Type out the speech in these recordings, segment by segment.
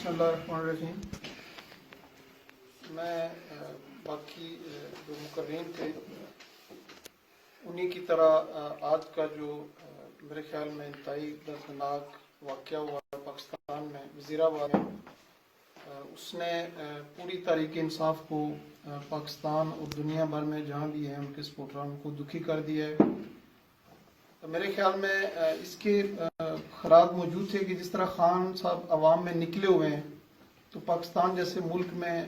بسم اللہ الرحمن الرحیم. میں باقی جو مقررین تھے انہی کی طرح آج کا جو میرے خیال میں انتہائی دردناک واقعہ ہوا پاکستان میں وزیر آباد میں، اس نے پوری تحریک انصاف کو پاکستان اور دنیا بھر میں جہاں بھی ہیں ان کے سپورٹران کو دکھی کر دیا ہے. میرے خیال میں اس کے خراج موجود تھے کہ جس طرح خان صاحب عوام میں نکلے ہوئے ہیں تو پاکستان جیسے ملک میں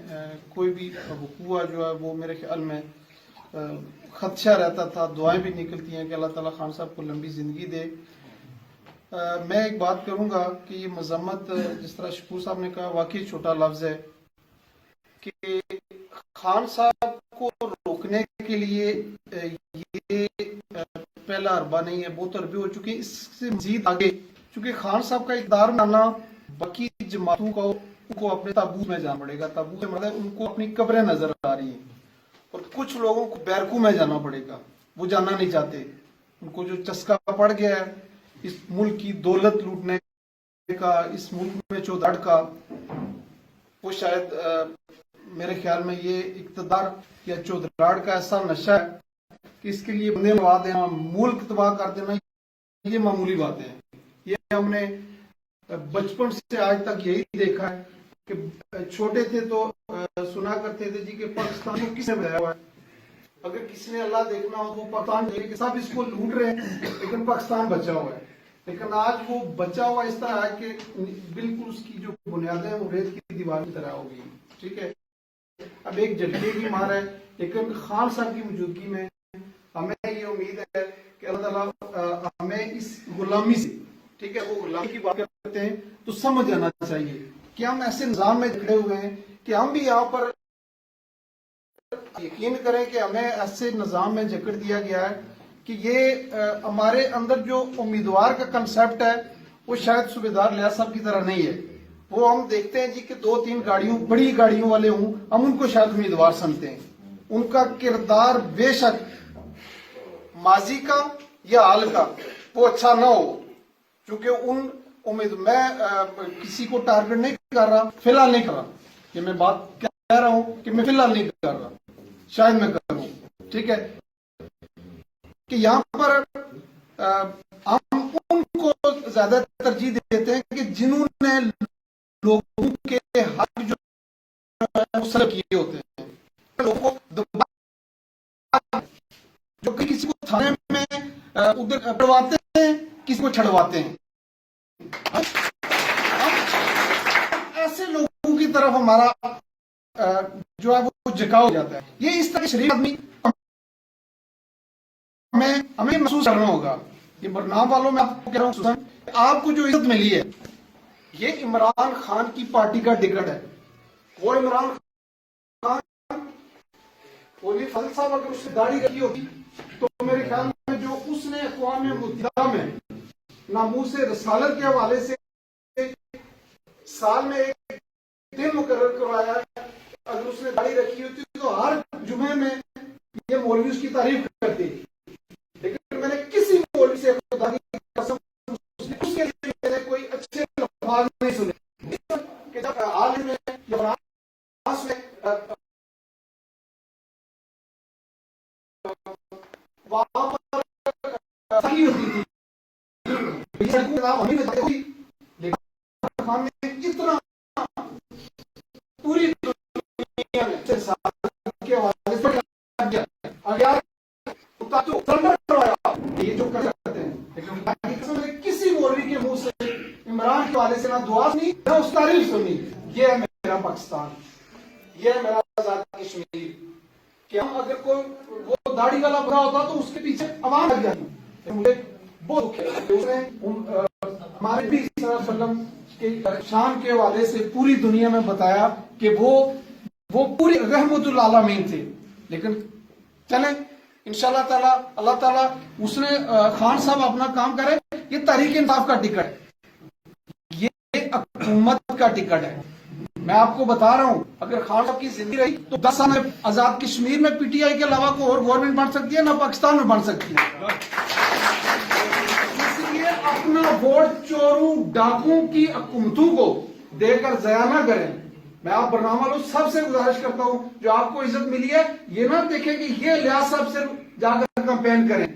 کوئی بھی وقوع جو ہے وہ میرے خیال میں خدشہ رہتا تھا. دعائیں بھی نکلتی ہیں کہ اللہ تعالیٰ خان صاحب کو لمبی زندگی دے. میں ایک بات کروں گا کہ یہ مذمت جس طرح شکور صاحب نے کہا واقعی چھوٹا لفظ ہے کہ خان صاحب کو روکنے کے لیے یہ پہلا اربہ نہیں ہے، بہت اربے ہو چکے. اس سے مزید آگے چونکہ خان صاحب کا اقتدار میں آنا باقی جماعتوں کو اپنے تابوت میں جانا پڑے گا. تابوت میں مطلب ان کو اپنی قبریں نظر آ رہی ہیں اور کچھ لوگوں کو بیرکو میں جانا پڑے گا، وہ جانا نہیں چاہتے. ان کو جو چسکا پڑ گیا ہے اس ملک کی دولت لوٹنے کا، اس ملک میں چودھڑ کا، وہ شاید میرے خیال میں یہ اقتدار یا چودھڑ کا ایسا نشہ ہے کہ اس کے لیے بندے مروا دینا، ملک تباہ کر دینا یہ معمولی باتیں ہیں. یہ ہم نے بچپن سے آج تک یہی دیکھا ہے کہ چھوٹے تھے تو سنا کرتے تھے جی کہ پاکستان کو کس نے بنایا ہوا ہے. اگر کسی نے اللہ دیکھنا ہو تو وہ پاکستان دیکھے کہ سب اس کو لوٹ رہے ہیں لیکن پاکستان بچا ہوا ہے. لیکن آج وہ بچا ہوا اس طرح ہے کہ بالکل اس کی جو بنیادیں ہیں وہ ریت کی دیوار کی طرح ہو گئی. ٹھیک ہے، اب ایک جھٹکے کی مار ہے لیکن خان صاحب کی موجودگی میں ہمیں یہ امید ہے کہ اللہ تعالیٰ ہمیں اس غلامی سے، ٹھیک ہے، وہ غلامی کی بات کرتے ہیں تو سمجھ آنا چاہیے کہ ہم ایسے نظام میں جکڑے ہوئے ہیں کہ ہم بھی یہاں پر یقین کریں کہ ہمیں ایسے نظام میں جکڑ دیا گیا ہے کہ یہ ہمارے اندر جو امیدوار کا کنسیپٹ ہے وہ شاید صوبیدار لیاس صاحب کی طرح نہیں ہے. وہ ہم دیکھتے ہیں جی کہ 2-3 گاڑیوں بڑی گاڑیوں والے ہوں، ہم ان کو شاید امیدوار سمجھتے ہیں. ان کا کردار بے شک ماضی کا یا حال کا وہ اچھا نہ ہو، چونکہ ان میں کسی کو ٹارگٹ نہیں کر رہا، فی الحال نہیں کر رہا. یہ میں بات کہہ رہا ہوں کہ میں فی الحال نہیں کر رہا، شاید میں کروں. ٹھیک ہے کہ یہاں پر ہم ان کو زیادہ ترجیح دیتے ہیں کہ جنہوں نے لوگوں کے حق جو سلب کیے ہوتے ہیں، لوگوں کو جو کہ کسی کو تھانے میں ادھر پڑواتے ہیں، کسی کو چھڑواتے ہیں. ایسے لوگوں کی طرف ہمارا جو ہے وہ جھکاؤ ہو جاتا ہے. یہ اس طرح شریف آدمی ہمیں محسوس کرنا ہوگا. یہ برنام والوں میں آپ کو کہہ رہا ہوں کہ آپ کو جو عزت ملی ہے یہ عمران خان کی پارٹی کا ٹکٹ ہے. وہ عمران خان ولی فضل صاحب اگر اس نے داڑھی رکھی ہوگی تو میرے خیال میں جو اس نے اقوام متحدہ میں ناموس رسالت کے حوالے سے سال میں ایک دن مقرر کروایا ہے، اگر اس نے داڑھی رکھی ہوتی تو ہر جمعے میں یہ مولوی اس کی تعریف کرتی. لیکن میں نے کسی مولوی سے خدا کی قسم اس کے لیے میں نے کوئی اچھے الفاظ نہیں سنے کہ جب عالم میں یا براس میں وہاں پر صحیح ہوتی تھی اتنا پوری دنیا میں کے حوالے سے یہ جو کرتے ہیں لیکن کسی مولوی کے منہ سے عمران کے حوالے سے نہ دعا سنی نہ اس تعریف سنی. یہ ہے میرا پاکستان، یہ ہے میرا آزاد کشمیر. کہ ہم اگر کوئی وہ داڑھی والا برا ہوتا تو اس کے پیچھے عوام لگ جاتی. مجھے بہت دکھ ہے کہ اس نے ہمارے بھی صلی اللہ علیہ وسلم کے شان کے حوالے سے پوری دنیا میں بتایا کہ وہ پوری رحمت العالمین تھے. لیکن چلیں انشاءاللہ تعالی اللہ تعالیٰ اس نے خان صاحب اپنا کام کرے. یہ تحریک انصاف کا ٹکٹ ہے، یہ حکومت کا ٹکٹ ہے. میں آپ کو بتا رہا ہوں اگر خان صاحب کی زندگی رہی تو 10 سال میں آزاد کشمیر میں پی ٹی آئی کے علاوہ کوئی اور گورنمنٹ بن سکتی ہے نہ پاکستان میں بن سکتی ہے. اس لیے اپنا ووٹ چوروں ڈاکوں کی حکومتوں کو دے کر ضائع نہ کریں. میں آپ برنامہ والوں سب سے گزارش کرتا ہوں جو آپ کو عزت ملی ہے یہ نہ دیکھیں کہ یہ لیاز صاحب صرف جا کر کمپین کریں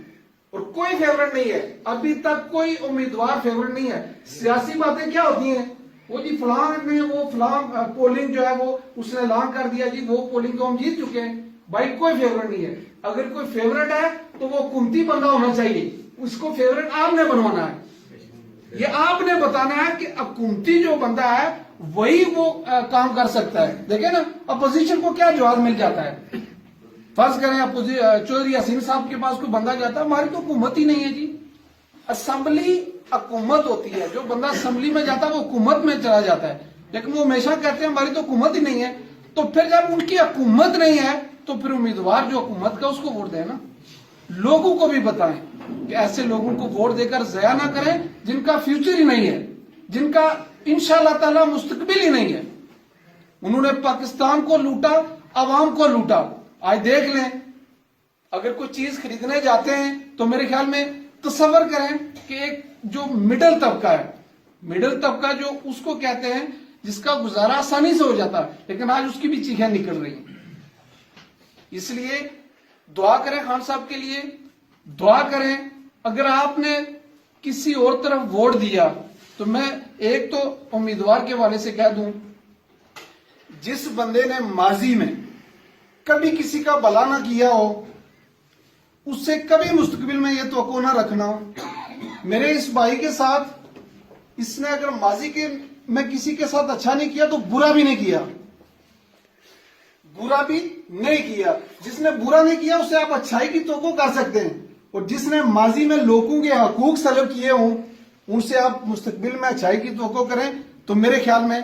اور کوئی فیورٹ نہیں ہے. ابھی تک کوئی امیدوار فیورٹ نہیں ہے. سیاسی باتیں کیا ہوتی ہیں وہ جی فلاں نے وہ فلاں پولنگ جو ہے وہ اس نے اعلان کر دیا جی وہ پولنگ کو ہم جیت چکے ہیں. بھائی کوئی فیورٹ نہیں ہے. اگر کوئی فیورٹ ہے تو وہ حکومتی بندہ ہونا چاہیے. اس کو فیورٹ آپ نے بنوانا ہے. یہ آپ نے بتانا ہے کہ حکومتی جو بندہ ہے وہی وہ کام کر سکتا ہے. دیکھیں نا اپوزیشن کو کیا جواز مل جاتا ہے. فرض کریں چودھری یاسین صاحب کے پاس کوئی بندہ جاتا ہے ہماری تو حکومت ہی نہیں ہے جی. اسمبلی حکومت ہوتی ہے. جو بندہ اسمبلی میں جاتا ہے وہ حکومت میں چلا جاتا ہے. لیکن وہ ہمیشہ کہتے ہیں ہماری تو حکومت ہی نہیں ہے. تو پھر جب ان کی حکومت نہیں ہے تو پھر امیدوار جو حکومت کا اس کو ووٹ دیں نا. لوگوں کو بھی بتائیں کہ ایسے لوگوں کو ووٹ دے کر ضائع نہ کریں جن کا فیوچر ہی نہیں ہے, جن کا انشاءاللہ تعالی مستقبل ہی نہیں ہے. انہوں نے پاکستان کو لوٹا, عوام کو لوٹا. آج دیکھ لیں اگر کوئی چیز خریدنے جاتے ہیں تو میرے خیال میں تصور کریں کہ ایک جو مڈل طبقہ ہے, مڈل طبقہ جو اس کو کہتے ہیں جس کا گزارا آسانی سے ہو جاتا ہے, لیکن آج اس کی بھی چیخیں نکل رہی ہیں. اس لیے دعا کریں خان صاحب کے لیے, دعا کریں. اگر آپ نے کسی اور طرف ووٹ دیا تو میں ایک تو امیدوار کے حوالے سے کہہ دوں, جس بندے نے ماضی میں کبھی کسی کا بھلا نہ کیا ہو اس سے کبھی مستقبل میں یہ توقع نہ رکھنا. میرے اس بھائی کے ساتھ اس نے اگر ماضی کے میں کسی کے ساتھ اچھا نہیں کیا تو برا بھی نہیں کیا, برا بھی نہیں کیا. جس نے برا نہیں کیا اسے آپ اچھائی کی توقع کر سکتے ہیں, اور جس نے ماضی میں لوگوں کے حقوق سلب کیے ہوں ان سے آپ مستقبل میں اچھائی کی توقع کریں تو میرے خیال میں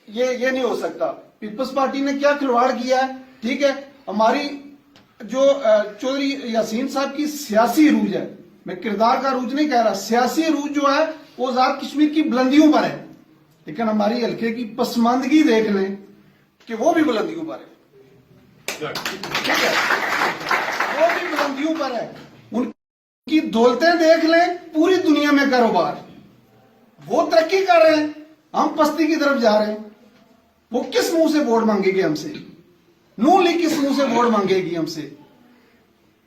یہ نہیں ہو سکتا. پیپلز پارٹی نے کیا کھلواڑ کیا ہے, ٹھیک ہے, ہماری جو چودھری یاسین صاحب کی سیاسی عروج ہے, میں کردار کا عروج نہیں کہہ رہا, سیاسی عروج جو ہے وہ آزاد کشمیر کی بلندیوں پر ہے, لیکن ہماری حلقے کی پسماندگی دیکھ لیں کہ وہ بھی بلندیوں پر ہے. ٹھیک ہے, وہ بھی بلندیوں پر ہے. ان کی دولتیں دیکھ لیں, پوری دنیا میں کاروبار, وہ ترقی کر رہے ہیں, ہم پستی کی طرف جا رہے ہیں. وہ کس منہ سے ووٹ مانگے گی ہم سے؟ نون لیگ کس منہ سے ووٹ مانگے گی ہم سے؟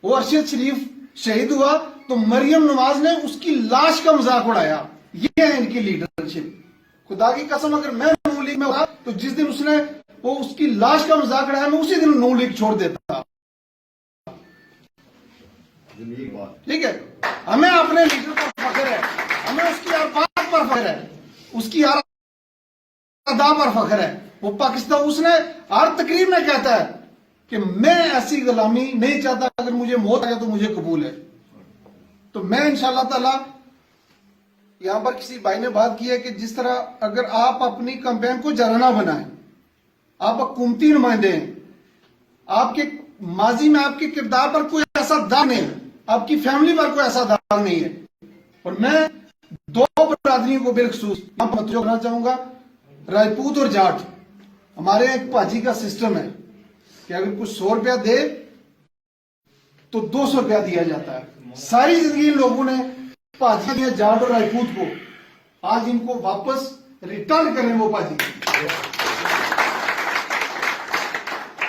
وہ ارشد شریف شہید ہوا تو مریم نواز نے اس کی لاش کا مذاق اڑایا. یہ ہے ان کی لیڈرشپ. خدا کی قسم اگر میں نون لیگ میں ہوتا تو جس دن اس نے وہ اس کی لاش کا مذاق اڑایا میں اسی دن نون لیگ چھوڑ دیتا. ٹھیک ہے, ہمیں اپنے لیڈر پر فخر ہے, ہمیں اس کی ارباب پر فخر ہے, اس کی ادا پر فخر ہے. وہ پاکستان اس نے ہر تقریر میں کہتا ہے کہ میں ایسی غلامی نہیں چاہتا, اگر مجھے موت آئے تو مجھے قبول ہے. تو میں انشاءاللہ تعالی یہاں پر کسی بھائی نے بات کی ہے کہ جس طرح اگر آپ اپنی کمپین کو جرانہ بنائیں, آپ حکومتی نمائندے ہیں, آپ کے ماضی میں آپ کے کردار پر کوئی ایسا داغ نہیں ہے, آپ کی فیملی پر کوئی ایسا داغ نہیں ہے. اور میں دو برادریوں کو بالخصوص متوجہ کرنا چاہوں گا, راجپوت اور جاٹ. ہمارے ایک پاجی کا سسٹم ہے کہ اگر کچھ 100 روپیہ دے تو 200 روپیہ دیا جاتا ہے. ساری زندگی ان لوگوں نے پاجی دیا جاٹ اور راجپوت کو, آج ان کو واپس ریٹرن کریں. وہ پاجی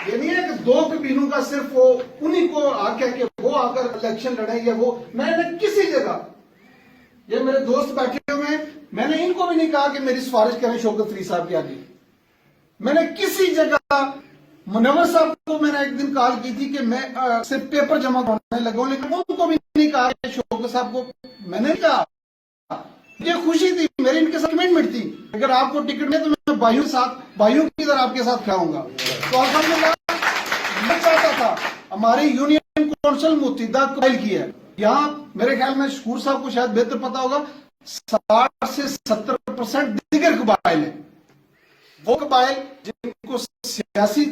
یہ نہیں ہے کہ دو قبیلوں کا صرف وہ انہی کو حق ہے کہ وہ آ کر الیکشن لڑیں یا وہ. میں نے کسی جگہ, یہ میرے دوست بیٹھے ہوئے ہیں, میں نے ان کو بھی نہیں کہا کہ میری سفارش کریں شوکت فرید صاحب کے آگے. میں نے کسی جگہ منور صاحب کو میں نے ایک دن کال کی تھی کہ میں صرف پیپر جمع کرنے لگا ہوں, لیکن ان کو بھی نہیں کہا کہ شوکت صاحب کو میں نے کہا. مجھے خوشی تھی, میری ان کے ساتھ کمٹمنٹ تھی, اگر آپ کو ٹکٹ نہیں تو میں بھائیوں کی طرح آپ کے ساتھ کھڑا ہوں گا. تو الحمدللہ میں چاہتا تھا ہماری یونین کونسل متحدہ قبائل کی ہے. یہاں میرے خیال میں شکور صاحب کو شاید بہتر پتا ہوگا 60 سے 70% دیگر قبائل ہیں. وہ قبائل جن کو سیاسی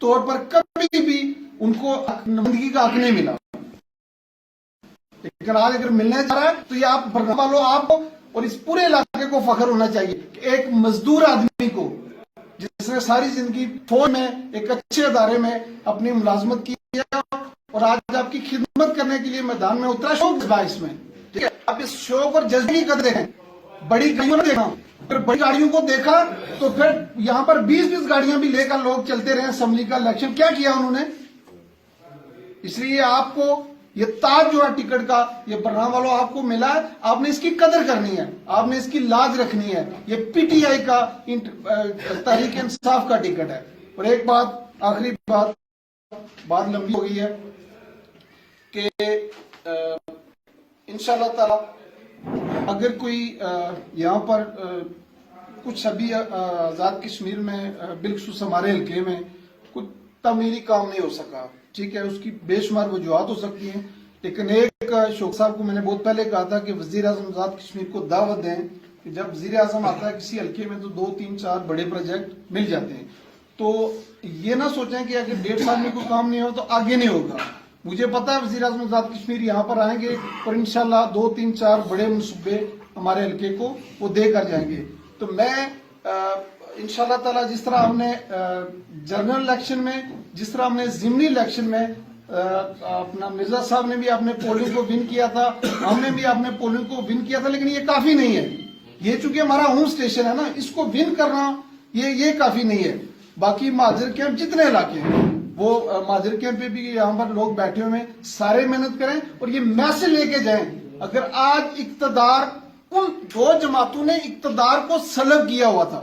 طور پر کبھی بھی ان کو نمائندگی کا حق نہیں ملا, لیکن آج اگر ملنے جا رہا ہے تو یہ آپ برنامہ والوں, آپ اور اس پورے علاقے کو فخر ہونا چاہیے کہ ایک مزدور آدمی کو جس نے ساری زندگی فوج میں ایک اچھے ادارے میں اپنی ملازمت کی ہے اور آج آپ کی خدمت کرنے کے لیے میدان میں اترا, شوق جذبہ اس میں. ٹھیک ہے, آپ اس شوق اور جذبے کی قدر دیکھیں, بڑی گھڑیوں نہ دیکھنا. پھر بڑی گاڑیوں کو دیکھا تو پھر یہاں پر 20 گاڑیاں بھی لے کر لوگ چلتے رہے اسمبلی کا الیکشن. کیا کیا انہوں نے؟ اس لیے آپ کو یہ تاج جو ہے ٹکٹ کا یہ برنامہ والوں آپ کو ملا ہے, آپ نے اس کی قدر کرنی ہے, آپ نے اس کی لاج رکھنی ہے. یہ پی ٹی آئی کا تحریک انصاف کا ٹکٹ ہے. اور ایک بات, آخری بات لمبی ہو گئی ہے کہ انشاءاللہ تعالی اگر کوئی یہاں پر کچھ ابھی آزاد کشمیر میں بالخصوص ہمارے حلقے میں کچھ تعمیری کام نہیں ہو سکا, ٹھیک ہے, اس کی بے شمار وجوہات ہو سکتی ہیں, لیکن ایک شوق صاحب کو میں نے بہت پہلے کہا تھا کہ وزیر اعظم آزاد کشمیر کو دعوت دیں کہ جب وزیر اعظم آتا ہے کسی حلقے میں تو 2 3 4 بڑے پروجیکٹ مل جاتے ہیں. تو یہ نہ سوچیں کہ اگر 1.5 سال میں کوئی کام نہیں ہو تو آگے نہیں ہوگا. مجھے پتا ہے وزیر اعظم آزاد کشمیر یہاں پر آئیں گے اور انشاءاللہ 2 3 4 بڑے منصوبے ہمارے حلقے کو وہ دے کر جائیں گے. تو میں انشاءاللہ تعالی جس طرح ہم نے جنرل الیکشن میں, جس طرح ہم نے ضمنی الیکشن میں اپنا مرزا صاحب نے بھی اپنے پولنگ کو ون کیا تھا, ہم نے بھی اپنے پولنگ کو ون کیا تھا, لیکن یہ کافی نہیں ہے. یہ چونکہ ہمارا ہوم اسٹیشن ہے نا, اس کو ون کرنا یہ کافی نہیں ہے. باقی مہاجر کیمپ جتنے علاقے ہیں وہ مہاجر کیمپ پہ بھی یہاں پر لوگ بیٹھے ہوئے ہیں, سارے محنت کریں اور یہ میسج لے کے جائیں. اگر آج اقتدار, ان 2 جماعتوں نے اقتدار کو سلب کیا ہوا تھا,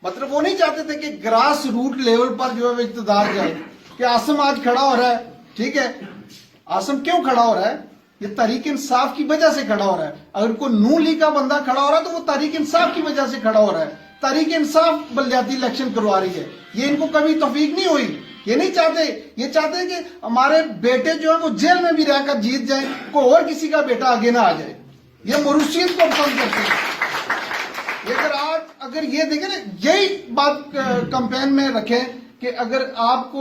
مطلب وہ نہیں چاہتے تھے کہ گراس روٹ لیول پر جو ہے وہ اقتدار جائے. کہ عاصم آج کھڑا ہو رہا ہے, ٹھیک ہے, عاصم کیوں کھڑا ہو رہا ہے؟ یہ تحریک انصاف کی وجہ سے کھڑا ہو رہا ہے. اگر کوئی نون لیگ کا بندہ کھڑا ہو رہا ہے تو وہ تحریک انصاف کی وجہ سے کھڑا ہو رہا ہے. تحریک انصاف بلدیاتی الیکشن کروا رہی ہے, یہ ان کو کبھی توفیق نہیں ہوئی. یہ نہیں چاہتے, یہ چاہتے ہیں کہ ہمارے بیٹے جو ہیں وہ جیل میں بھی رہ کر جیت جائیں, کوئی اور کسی کا بیٹا آگے نہ آ جائے. یہ موروثیت کو پسند کرتے ہیں. اگر یہ دیکھیں نا, یہی بات کمپین میں رکھیں کہ اگر آپ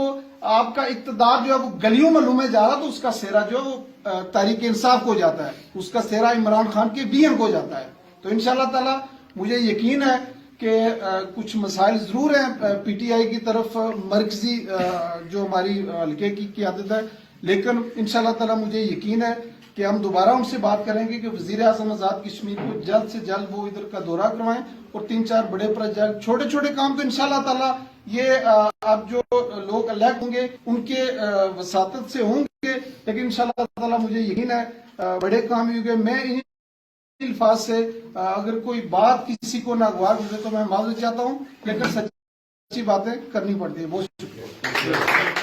کا اقتدار جو ہے وہ گلیوں محلوں میں جا رہا تو اس کا سہرا جو ہے وہ تحریک انصاف کو جاتا ہے, اس کا سہرا عمران خان کے بی ایم کو جاتا ہے. تو انشاءاللہ تعالی مجھے یقین ہے کہ کچھ مسائل ضرور ہیں پی ٹی آئی کی طرف, مرکزی جو ہماری حلقے کی قیادت ہے, لیکن انشاءاللہ تعالی مجھے یقین ہے کہ ہم دوبارہ ان سے بات کریں گے کہ وزیر اعظم آزاد کشمیر کو جلد سے جلد وہ ادھر کا دورہ کروائیں اور 3 4 بڑے پروجیکٹ, چھوٹے چھوٹے کام تو انشاءاللہ تعالی یہ اب جو لوگ الیکٹ ہوں گے ان کے وساطت سے ہوں گے, لیکن انشاءاللہ تعالی مجھے یقین ہے بڑے کام ہی ہوں گے. میں ان الفاظ سے اگر کوئی بات کسی کو ناگوار گزرے تو میں معذرت چاہتا ہوں, لیکن سچی باتیں کرنی پڑتی ہے. بہت شکریہ.